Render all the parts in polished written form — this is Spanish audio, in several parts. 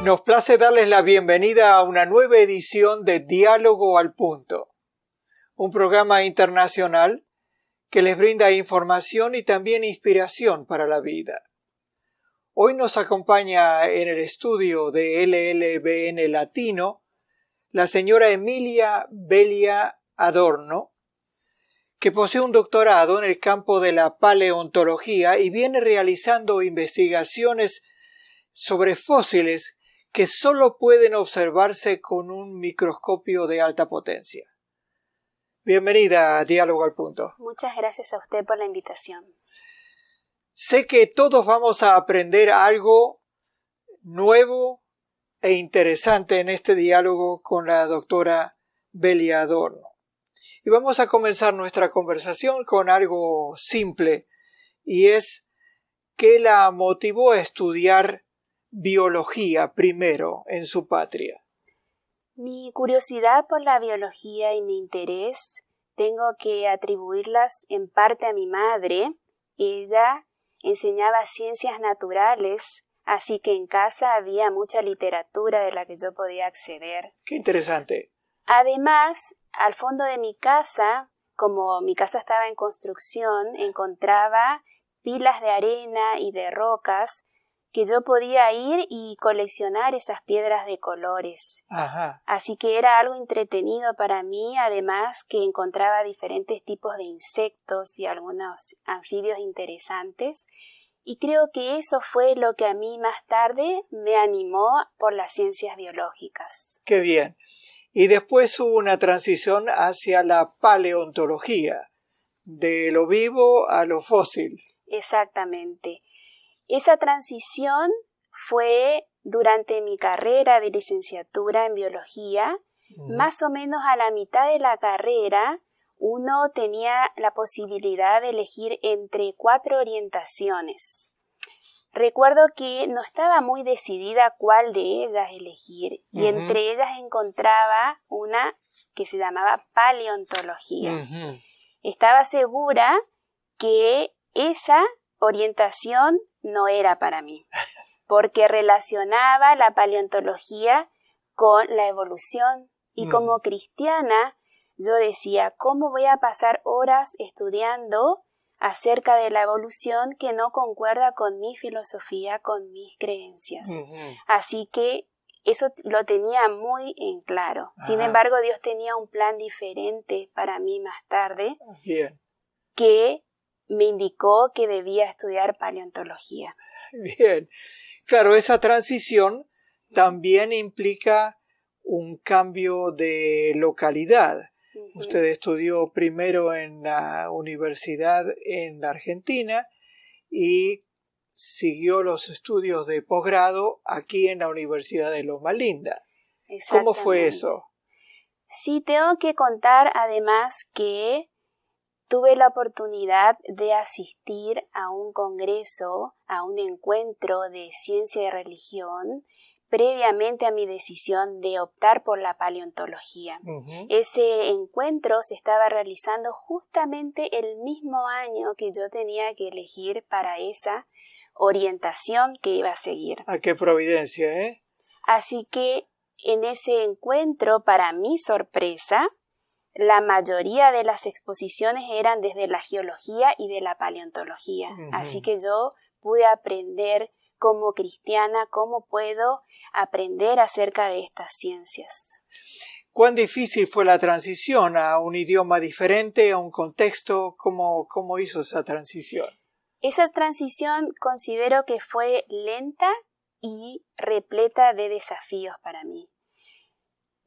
Nos place darles la bienvenida a una nueva edición de Diálogo al Punto, un programa internacional que les brinda información y también inspiración para la vida. Hoy nos acompaña en el estudio de LLBN Latino la señora Emilia Belia Adorno, que posee un doctorado en el campo de la paleontología y viene realizando investigaciones sobre fósiles que solo pueden observarse con un microscopio de alta potencia. Bienvenida a Diálogo al Punto. Muchas gracias a usted por la invitación. Sé que todos vamos a aprender algo nuevo e interesante en este diálogo con la doctora Belia Adorno. Y vamos a comenzar nuestra conversación con algo simple, y es ¿qué la motivó a estudiar biología primero en su patria? Mi curiosidad por la biología y mi interés tengo que atribuirlas en parte a mi madre. Ella enseñaba ciencias naturales, así que en casa había mucha literatura de la que yo podía acceder. ¡Qué interesante! Además, al fondo de mi casa, como mi casa estaba en construcción, encontraba pilas de arena y de rocas que yo podía ir y coleccionar esas piedras de colores. Ajá. Así que era algo entretenido para mí, además que encontraba diferentes tipos de insectos y algunos anfibios interesantes. Y creo que eso fue lo que a mí más tarde me animó por las ciencias biológicas. ¡Qué bien! Y después hubo una transición hacia la paleontología, de lo vivo a lo fósil. Exactamente. Esa transición fue durante mi carrera de licenciatura en biología. Más o menos a la mitad de la carrera, uno tenía la posibilidad de elegir entre 4 orientaciones. Recuerdo que no estaba muy decidida cuál de ellas elegir, y entre ellas encontraba una que se llamaba paleontología. Estaba segura que esa orientación no era para mí, porque relacionaba la paleontología con la evolución, y como cristiana yo decía, ¿cómo voy a pasar horas estudiando acerca de la evolución que no concuerda con mi filosofía, con mis creencias? Así que eso lo tenía muy en claro. Sin embargo, Dios tenía un plan diferente para mí más tarde. Bien. Que me indicó que debía estudiar paleontología. Bien. Claro, esa transición también implica un cambio de localidad. Usted estudió primero en la universidad en la Argentina y siguió los estudios de posgrado aquí en la Universidad de Loma Linda. ¿Cómo fue eso? Sí, tengo que contar además que tuve la oportunidad de asistir a un congreso, a un encuentro de ciencia y religión, previamente a mi decisión de optar por la paleontología. Ese encuentro se estaba realizando justamente el mismo año que yo tenía que elegir para esa orientación que iba a seguir. ¡Ah, qué providencia, eh! Así que en ese encuentro, para mi sorpresa, la mayoría de las exposiciones eran desde la geología y de la paleontología. Así que yo pude aprender como cristiana cómo puedo aprender acerca de estas ciencias. ¿Cuán difícil fue la transición a un idioma diferente, a un contexto? ¿Cómo hizo esa transición? Esa transición considero que fue lenta y repleta de desafíos para mí.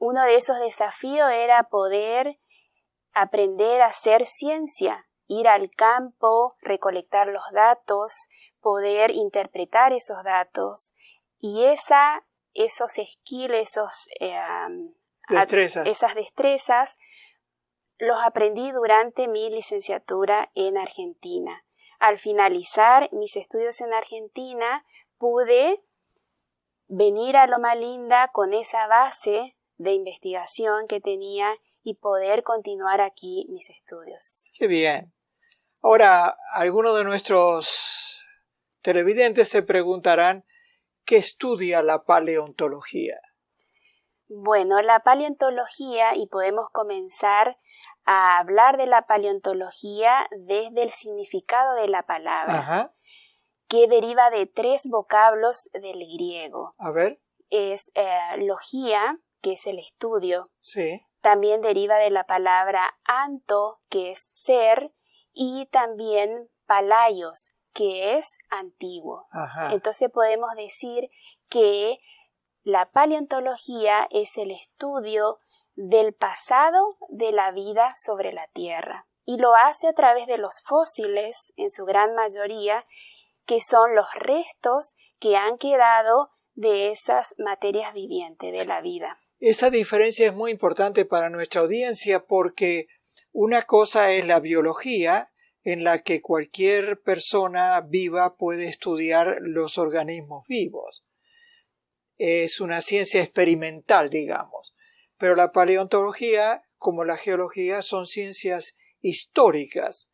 Uno de esos desafíos era poder aprender a hacer ciencia, ir al campo, recolectar los datos, poder interpretar esos datos, y esos skills, esas destrezas, los aprendí durante mi licenciatura en Argentina. Al finalizar mis estudios en Argentina, pude venir a Loma Linda con esa base de investigación que tenía y poder continuar aquí mis estudios. ¡Qué bien! Ahora, algunos de nuestros televidentes se preguntarán ¿Qué estudia la paleontología? Bueno, la paleontología, y podemos comenzar a hablar de la paleontología desde el significado de la palabra, Ajá. que deriva de 3 vocablos del griego. A ver. Es logía, que es el estudio. Sí. También deriva de la palabra anto, que es ser, y también palaios, que es antiguo. Ajá. Entonces podemos decir que la paleontología es el estudio del pasado de la vida sobre la Tierra y lo hace a través de los fósiles, en su gran mayoría, que son los restos que han quedado de esas materias vivientes de la vida. Esa diferencia es muy importante para nuestra audiencia porque una cosa es la biología, en la que cualquier persona viva puede estudiar los organismos vivos. Es una ciencia experimental, digamos. Pero la paleontología, como la geología, son ciencias históricas,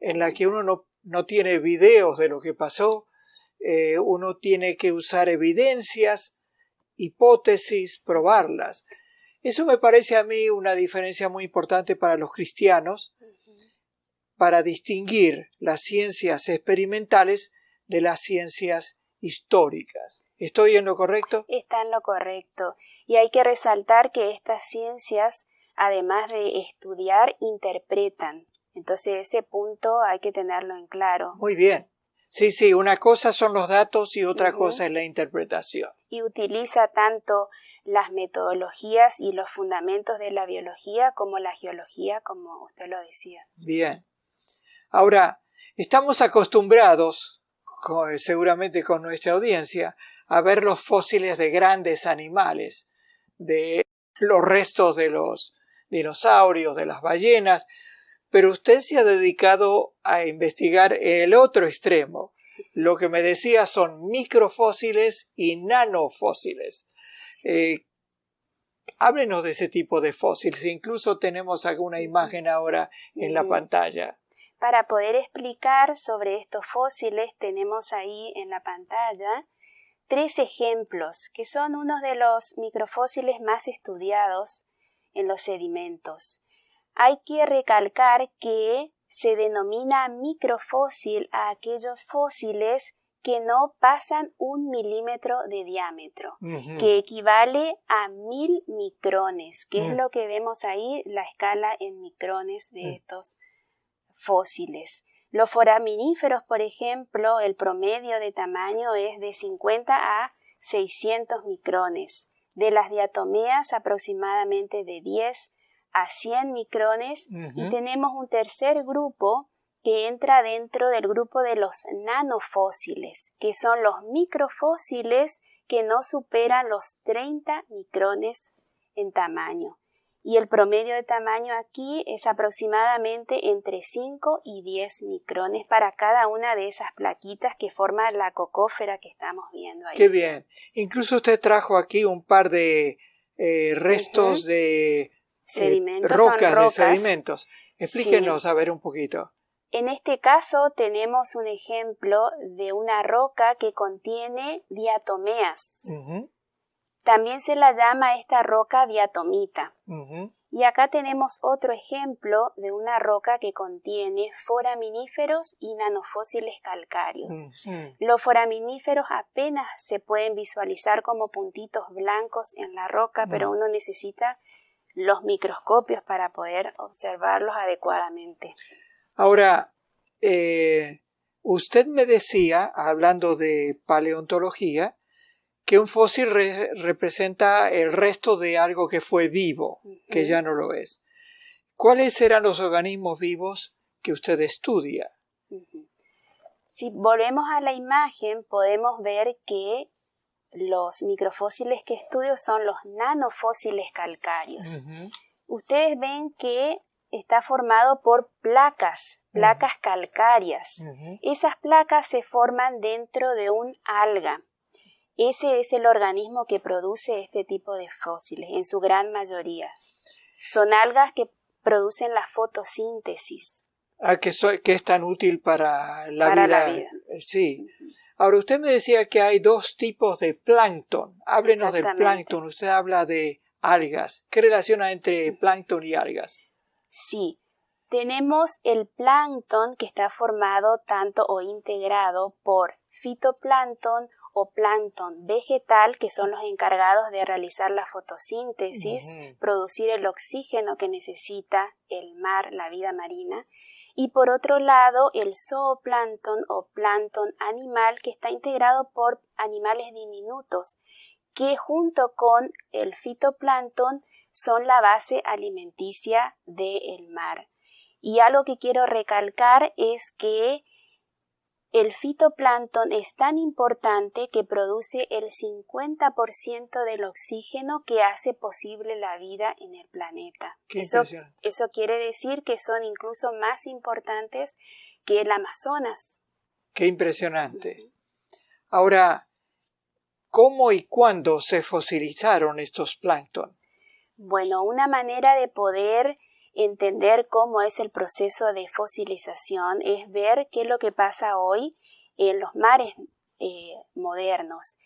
en la que uno no tiene videos de lo que pasó, uno tiene que usar evidencias, hipótesis, probarlas. Eso me parece a mí una diferencia muy importante para los cristianos, para distinguir las ciencias experimentales de las ciencias históricas. ¿Estoy en lo correcto? Está en lo correcto. Y hay que resaltar que estas ciencias, además de estudiar, interpretan. Entonces ese punto hay que tenerlo en claro. Muy bien. Sí, una cosa son los datos y otra cosa es la interpretación. Y utiliza tanto las metodologías y los fundamentos de la biología como la geología, como usted lo decía. Bien. Ahora, estamos acostumbrados, seguramente con nuestra audiencia, a ver los fósiles de grandes animales, de los restos de los dinosaurios, de las ballenas, pero usted se ha dedicado a investigar el otro extremo. Lo que me decía son microfósiles y nanofósiles. Háblenos de ese tipo de fósiles. Incluso tenemos alguna imagen ahora en la pantalla. Para poder explicar sobre estos fósiles tenemos ahí en la pantalla 3 ejemplos que son unos de los microfósiles más estudiados en los sedimentos. Hay que recalcar que se denomina microfósil a aquellos fósiles que no pasan 1 milímetro de diámetro, que equivale a 1000 micrones, que es lo que vemos ahí, la escala en micrones de estos fósiles. Los foraminíferos, por ejemplo, el promedio de tamaño es de 50 a 600 micrones. De las diatomeas aproximadamente de 10 a 100 micrones. Y tenemos un tercer grupo que entra dentro del grupo de los nanofósiles, que son los microfósiles que no superan los 30 micrones en tamaño. Y el promedio de tamaño aquí es aproximadamente entre 5 y 10 micrones para cada una de esas plaquitas que forman la cocófera que estamos viendo ahí. ¡Qué bien! Incluso usted trajo aquí un par de restos de sedimentos, rocas, son rocas de sedimentos. Explíquenos a ver un poquito. En este caso tenemos un ejemplo de una roca que contiene diatomeas. También se la llama esta roca diatomita. Y acá tenemos otro ejemplo de una roca que contiene foraminíferos y nanofósiles calcáreos. Los foraminíferos apenas se pueden visualizar como puntitos blancos en la roca, pero uno necesita los microscopios para poder observarlos adecuadamente. Ahora, usted me decía, hablando de paleontología, que un fósil representa el resto de algo que fue vivo, que ya no lo es. ¿Cuáles eran los organismos vivos que usted estudia? Si volvemos a la imagen, podemos ver que los microfósiles que estudio son los nanofósiles calcáreos. Ustedes ven que está formado por placas calcáreas. Esas placas se forman dentro de un alga. Ese es el organismo que produce este tipo de fósiles, en su gran mayoría. Son algas que producen la fotosíntesis. Que es tan útil para la vida. Sí. Ahora, usted me decía que hay dos tipos de plancton. Háblenos del Exactamente. plancton. Usted habla de algas. ¿Qué relación hay entre plancton y algas? Sí, tenemos el plancton que está formado tanto o integrado por fitoplancton o plancton vegetal, que son los encargados de realizar la fotosíntesis, producir el oxígeno que necesita el mar, la vida marina. Y por otro lado, el zooplancton o plancton animal, que está integrado por animales diminutos, que junto con el fitoplancton son la base alimenticia del mar. Y algo que quiero recalcar es que el fitoplancton es tan importante que produce el 50% del oxígeno que hace posible la vida en el planeta. Eso quiere decir que son incluso más importantes que el Amazonas. ¡Qué impresionante! Ahora, ¿cómo y cuándo se fosilizaron estos plancton? Bueno, una manera de poder entender cómo es el proceso de fosilización es ver qué es lo que pasa hoy en los mares modernos.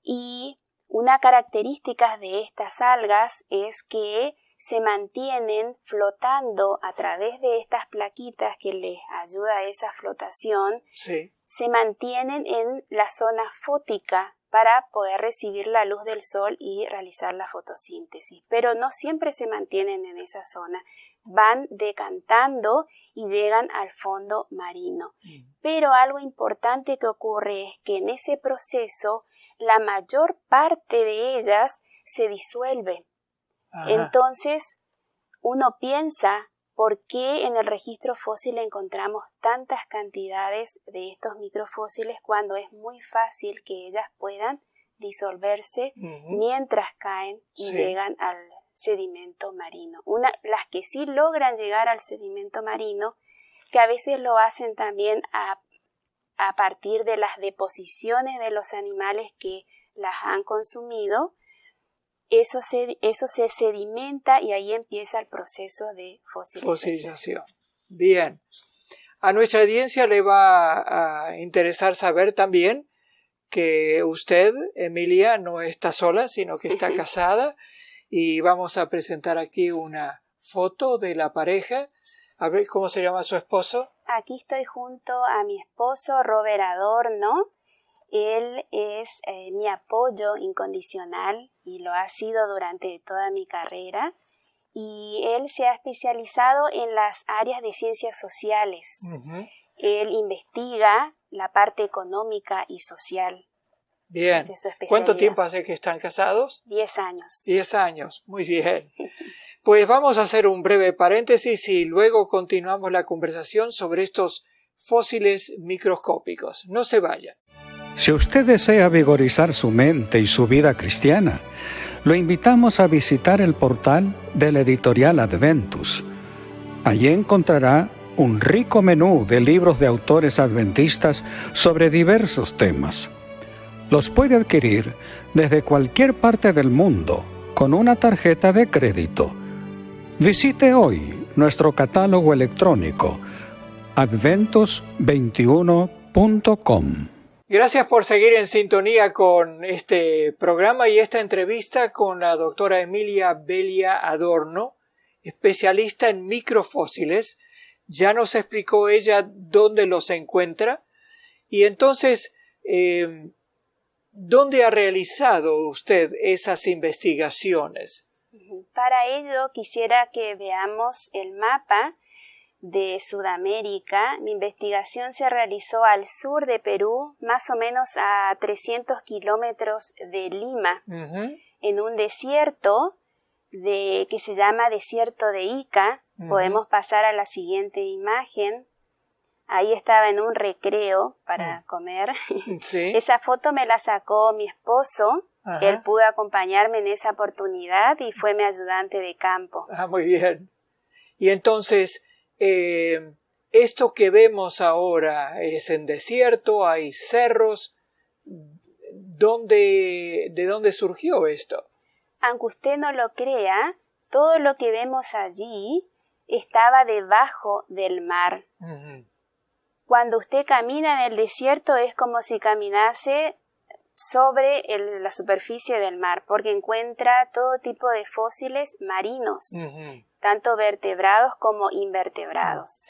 Y una característica de estas algas es que se mantienen flotando a través de estas plaquitas que les ayuda a esa flotación. Sí. Se mantienen en la zona fótica para poder recibir la luz del sol y realizar la fotosíntesis. Pero no siempre se mantienen en esa zona. Van decantando y llegan al fondo marino. Pero algo importante que ocurre es que en ese proceso la mayor parte de ellas se disuelve. Ajá. Entonces uno piensa, ¿por qué en el registro fósil encontramos tantas cantidades de estos microfósiles cuando es muy fácil que ellas puedan disolverse mientras caen y llegan al sedimento marino? Las que sí logran llegar al sedimento marino, que a veces lo hacen también a partir de las deposiciones de los animales que las han consumido, eso se sedimenta y ahí empieza el proceso de fosilización. Bien. A nuestra audiencia le va a interesar saber también que usted, Emilia, no está sola, sino que está casada. Y vamos a presentar aquí una foto de la pareja. A ver, ¿cómo se llama su esposo? Aquí estoy junto a mi esposo, Robert Adorno. Él es mi apoyo incondicional y lo ha sido durante toda mi carrera. Y él se ha especializado en las áreas de ciencias sociales. Él investiga la parte económica y social. Bien. ¿Cuánto tiempo hace que están casados? 10 años. 10 años, muy bien. Pues vamos a hacer un breve paréntesis y luego continuamos la conversación sobre estos fósiles microscópicos. No se vayan. Si usted desea vigorizar su mente y su vida cristiana, lo invitamos a visitar el portal de la editorial Adventus. Allí encontrará un rico menú de libros de autores adventistas sobre diversos temas. Los puede adquirir desde cualquier parte del mundo con una tarjeta de crédito. Visite hoy nuestro catálogo electrónico adventus21.com. Gracias por seguir en sintonía con este programa y esta entrevista con la doctora Emilia Belia Adorno, especialista en microfósiles. Ya nos explicó ella dónde los encuentra. Y entonces, ¿dónde ha realizado usted esas investigaciones? Para ello quisiera que veamos el mapa de Sudamérica. Mi investigación se realizó al sur de Perú, más o menos a 300 kilómetros de Lima, en un desierto que se llama Desierto de Ica. Podemos pasar a la siguiente imagen. Ahí estaba en un recreo para comer. Sí. Esa foto me la sacó mi esposo. Él pudo acompañarme en esa oportunidad y fue mi ayudante de campo. Muy bien. Y entonces, esto que vemos ahora es en desierto, hay cerros. ¿De dónde surgió esto? Aunque usted no lo crea, todo lo que vemos allí estaba debajo del mar. Cuando usted camina en el desierto es como si caminase sobre la superficie del mar, porque encuentra todo tipo de fósiles marinos, tanto vertebrados como invertebrados.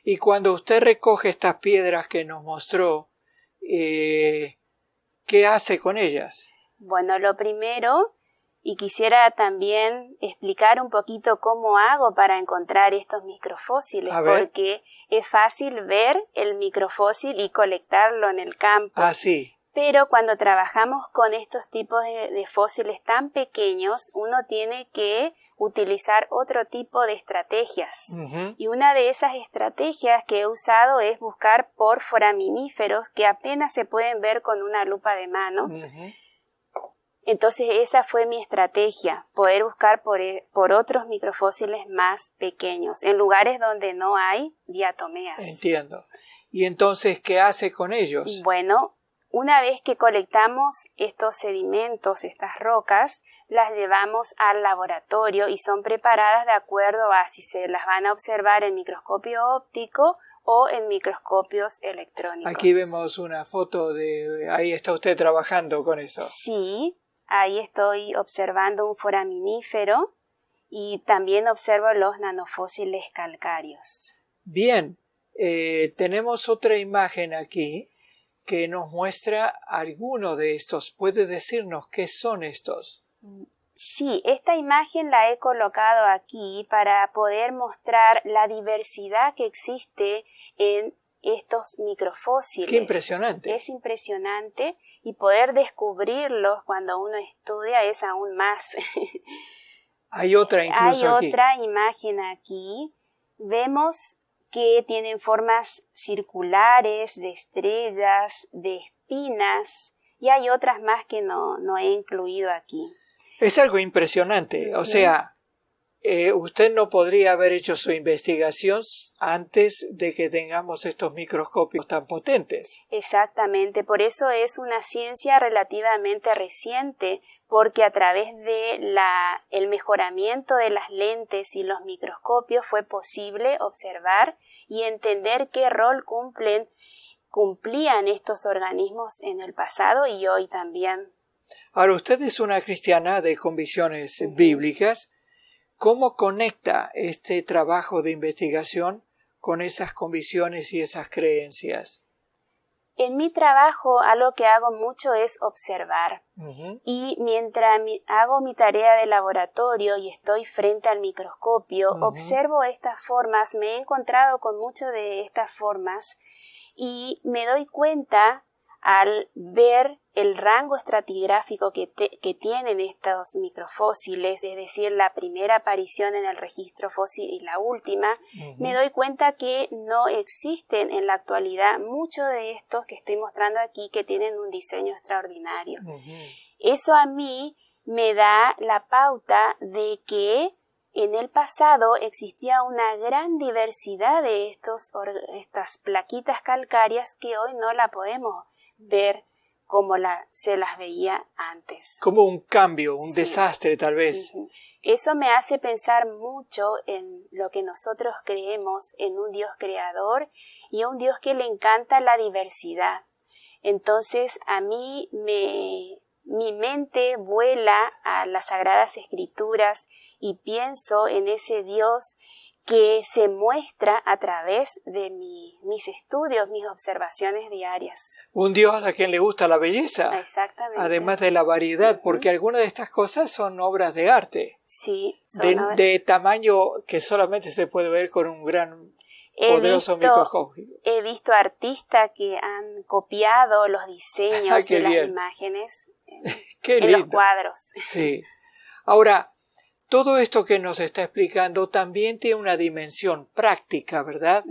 Y cuando usted recoge estas piedras que nos mostró, ¿qué hace con ellas? Bueno, lo primero, y quisiera también explicar un poquito cómo hago para encontrar estos microfósiles, porque es fácil ver el microfósil y colectarlo en el campo. Ah, sí. Pero cuando trabajamos con estos tipos de fósiles tan pequeños, uno tiene que utilizar otro tipo de estrategias. Y una de esas estrategias que he usado es buscar por foraminíferos que apenas se pueden ver con una lupa de mano. Entonces esa fue mi estrategia, poder buscar por otros microfósiles más pequeños, en lugares donde no hay diatomeas. Entiendo. ¿Y entonces qué hace con ellos? Bueno, una vez que colectamos estos sedimentos, estas rocas, las llevamos al laboratorio y son preparadas de acuerdo a si se las van a observar en microscopio óptico o en microscopios electrónicos. Aquí vemos una foto ahí está usted trabajando con eso. Sí, ahí estoy observando un foraminífero y también observo los nanofósiles calcáreos. Bien, tenemos otra imagen aquí que nos muestra alguno de estos. ¿Puede decirnos qué son estos? Sí, esta imagen la he colocado aquí para poder mostrar la diversidad que existe en estos microfósiles. ¡Qué impresionante! Es impresionante y poder descubrirlos cuando uno estudia es aún más. Hay otra incluso aquí. Hay otra imagen aquí. Vemos que tienen formas circulares, de estrellas, de espinas, y hay otras más que no he incluido aquí. Es algo impresionante, o sea, usted no podría haber hecho su investigación antes de que tengamos estos microscopios tan potentes. Exactamente, por eso es una ciencia relativamente reciente, porque a través de el mejoramiento de las lentes y los microscopios fue posible observar y entender qué rol cumplían estos organismos en el pasado y hoy también. Ahora, usted es una cristiana de convicciones bíblicas. ¿Cómo conecta este trabajo de investigación con esas convicciones y esas creencias? En mi trabajo algo que hago mucho es observar. Y mientras hago mi tarea de laboratorio y estoy frente al microscopio, observo estas formas, me he encontrado con muchas de estas formas y me doy cuenta al ver el rango estratigráfico que tienen estos microfósiles, es decir, la primera aparición en el registro fósil y la última, me doy cuenta que no existen en la actualidad muchos de estos que estoy mostrando aquí que tienen un diseño extraordinario. Eso a mí me da la pauta de que en el pasado existía una gran diversidad de estas plaquitas calcáreas que hoy no la podemos ver como se las veía antes. Como un cambio, un desastre tal vez. Eso me hace pensar mucho en lo que nosotros creemos, en un Dios creador y un Dios que le encanta la diversidad. Entonces a mí mi mente vuela a las Sagradas Escrituras y pienso en ese Dios que se muestra a través de mis estudios, mis observaciones diarias. Un Dios a quien le gusta la belleza. Exactamente. Además de la variedad, porque algunas de estas cosas son obras de arte. Sí, son obras de tamaño que solamente se puede ver con un gran, poderoso microscopio. He visto artistas que han copiado los diseños y las imágenes en los cuadros. Sí. Ahora, todo esto que nos está explicando también tiene una dimensión práctica, ¿verdad?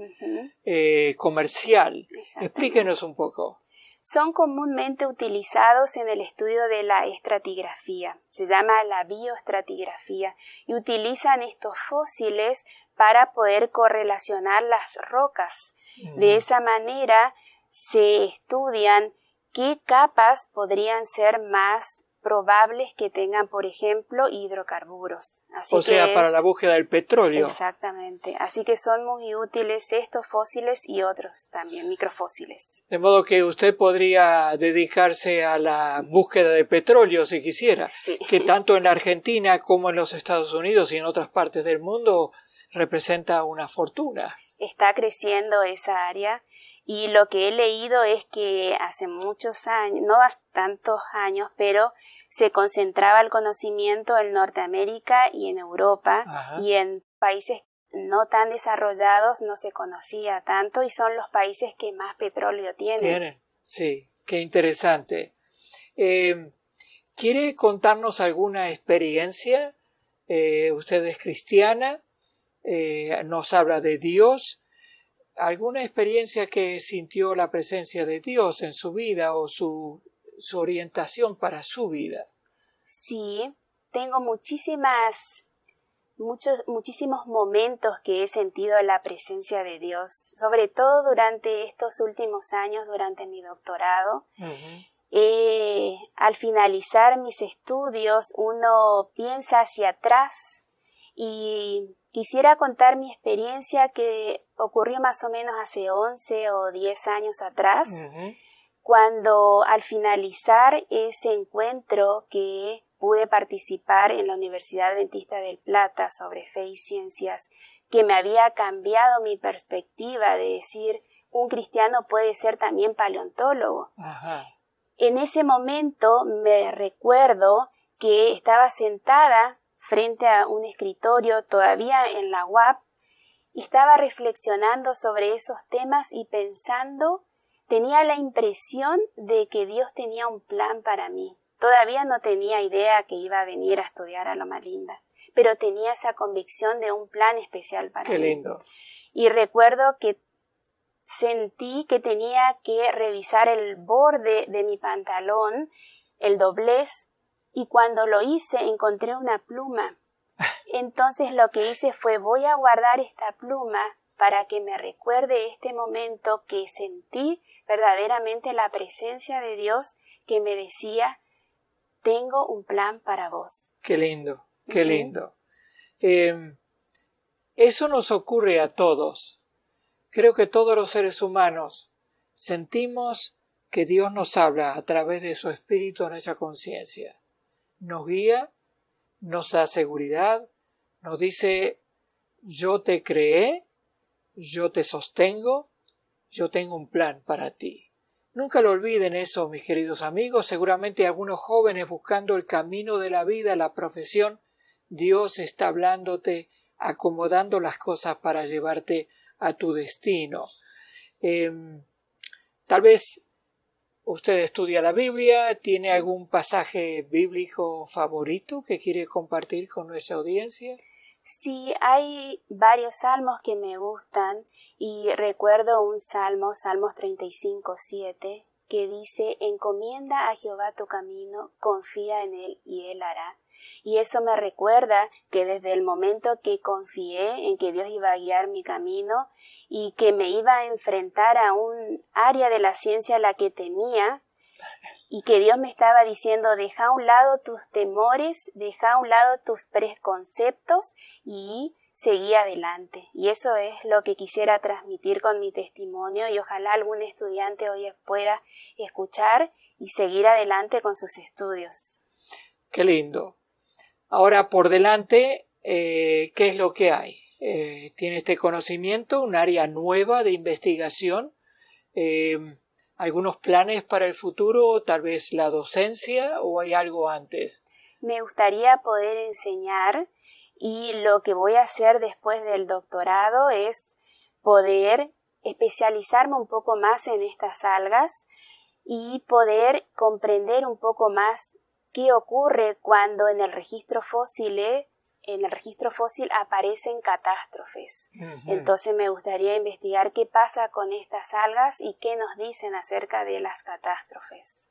Comercial. Explíquenos un poco. Son comúnmente utilizados en el estudio de la estratigrafía. Se llama la bioestratigrafía y utilizan estos fósiles para poder correlacionar las rocas. De esa manera se estudian qué capas podrían ser más probables que tengan, por ejemplo, hidrocarburos. Así O sea, para la búsqueda del petróleo. Exactamente. Así que son muy útiles estos fósiles y otros también, microfósiles. De modo que usted podría dedicarse a la búsqueda de petróleo si quisiera, Sí. que tanto en la Argentina como en los Estados Unidos y en otras partes del mundo representa una fortuna. Está creciendo esa área. Y lo que he leído es que hace muchos años, no hace tantos años, pero se concentraba el conocimiento en Norteamérica y en Europa. Ajá. Y en países no tan desarrollados no se conocía tanto y son los países que más petróleo tienen. ¿Tienen? Sí, qué interesante. ¿Quiere contarnos alguna experiencia? Usted es cristiana, nos habla de Dios. ¿Alguna experiencia que sintió la presencia de Dios en su vida o su orientación para su vida? Sí, tengo muchísimos momentos que he sentido la presencia de Dios, sobre todo durante estos últimos años, durante mi doctorado. Uh-huh. Al finalizar mis estudios, uno piensa hacia atrás y quisiera contar mi experiencia que ocurrió más o menos hace 11 o 10 años atrás, Uh-huh. cuando al finalizar ese encuentro que pude participar en la Universidad Adventista del Plata sobre fe y ciencias, que me había cambiado mi perspectiva de decir, un cristiano puede ser también paleontólogo. Ajá. En ese momento me recuerdo que estaba sentada frente a un escritorio todavía en la UAP y estaba reflexionando sobre esos temas y pensando, tenía la impresión de que Dios tenía un plan para mí. Todavía no tenía idea que iba a venir a estudiar a Loma Linda, pero tenía esa convicción de un plan especial para mí. Qué lindo. Y recuerdo que sentí que tenía que revisar el borde de mi pantalón, el doblez, y cuando lo hice encontré una pluma. Entonces lo que hice fue, voy a guardar esta pluma para que me recuerde este momento que sentí verdaderamente la presencia de Dios que me decía, tengo un plan para vos. Qué lindo, qué Uh-huh. lindo. Eso nos ocurre a todos. Creo que todos los seres humanos sentimos que Dios nos habla a través de su espíritu a nuestra conciencia. Nos guía, nos da seguridad, nos dice, yo te creé, yo te sostengo, yo tengo un plan para ti. Nunca lo olviden eso, mis queridos amigos. Seguramente algunos jóvenes buscando el camino de la vida, la profesión, Dios está hablándote, acomodando las cosas para llevarte a tu destino. Tal vez usted estudia la Biblia, ¿tiene algún pasaje bíblico favorito que quiere compartir con nuestra audiencia? Sí, hay varios salmos que me gustan y recuerdo un salmo, Salmos 35:7, que dice, encomienda a Jehová tu camino, confía en él y él hará. Y eso me recuerda que desde el momento que confié en que Dios iba a guiar mi camino y que me iba a enfrentar a un área de la ciencia a la que temía, y que Dios me estaba diciendo, deja a un lado tus temores, deja a un lado tus preconceptos y seguí adelante. Y eso es lo que quisiera transmitir con mi testimonio y ojalá algún estudiante hoy pueda escuchar y seguir adelante con sus estudios. Qué lindo. Ahora, por delante, ¿qué es lo que hay? Tiene este conocimiento, un área nueva de investigación, algunos planes para el futuro, tal vez la docencia o hay algo antes. Me gustaría poder enseñar y lo que voy a hacer después del doctorado es poder especializarme un poco más en estas algas y poder comprender un poco más qué ocurre cuando en el registro fósil aparecen catástrofes. Uh-huh. Entonces me gustaría investigar qué pasa con estas algas y qué nos dicen acerca de las catástrofes.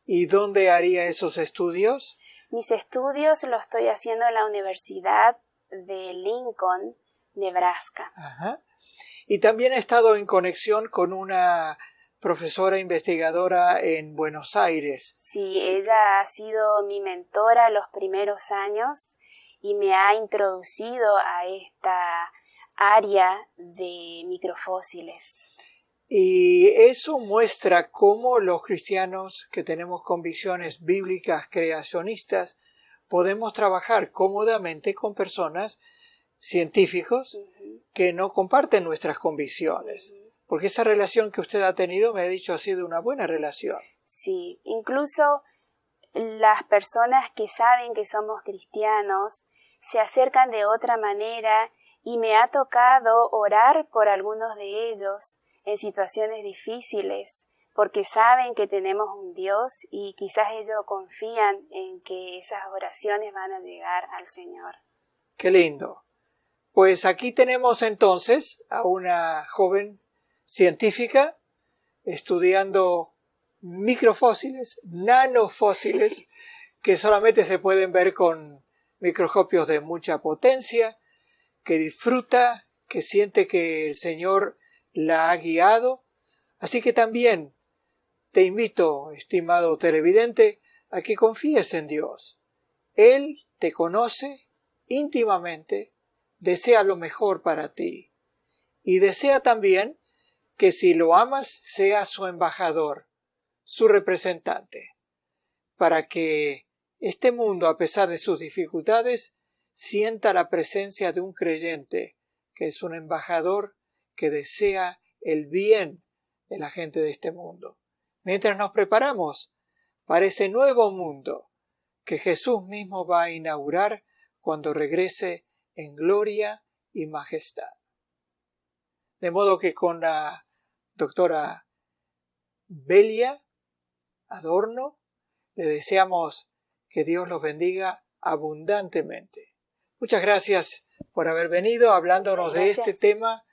¿Y dónde haría esos estudios? Mis estudios los estoy haciendo en la Universidad de Lincoln, Nebraska. Ajá. Y también he estado en conexión con una profesora investigadora en Buenos Aires. Sí, ella ha sido mi mentora los primeros años y me ha introducido a esta área de microfósiles. Y eso muestra cómo los cristianos que tenemos convicciones bíblicas creacionistas podemos trabajar cómodamente con personas científicos que no comparten nuestras convicciones. Porque esa relación que usted ha tenido, me ha dicho, ha sido una buena relación. Sí, incluso las personas que saben que somos cristianos se acercan de otra manera y me ha tocado orar por algunos de ellos en situaciones difíciles, porque saben que tenemos un Dios y quizás ellos confían en que esas oraciones van a llegar al Señor. ¡Qué lindo! Pues aquí tenemos entonces a una joven científica estudiando microfósiles, nanofósiles, que solamente se pueden ver con microscopios de mucha potencia, que disfruta, que siente que el Señor la ha guiado. Así que también te invito, estimado televidente, a que confíes en Dios. Él te conoce íntimamente, desea lo mejor para ti y desea también que si lo amas seas su embajador, su representante, para que este mundo, a pesar de sus dificultades, sienta la presencia de un creyente que es un embajador que desea el bien de la gente de este mundo. Mientras nos preparamos para ese nuevo mundo que Jesús mismo va a inaugurar cuando regrese en gloria y majestad. De modo que con la doctora Belia Adorno le deseamos que Dios los bendiga abundantemente. Muchas gracias por haber venido hablándonos de este tema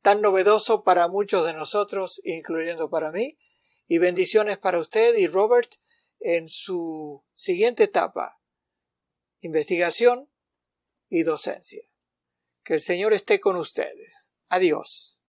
tan novedoso para muchos de nosotros, incluyendo para mí, y bendiciones para usted y Robert en su siguiente etapa, investigación y docencia. Que el Señor esté con ustedes. Adiós.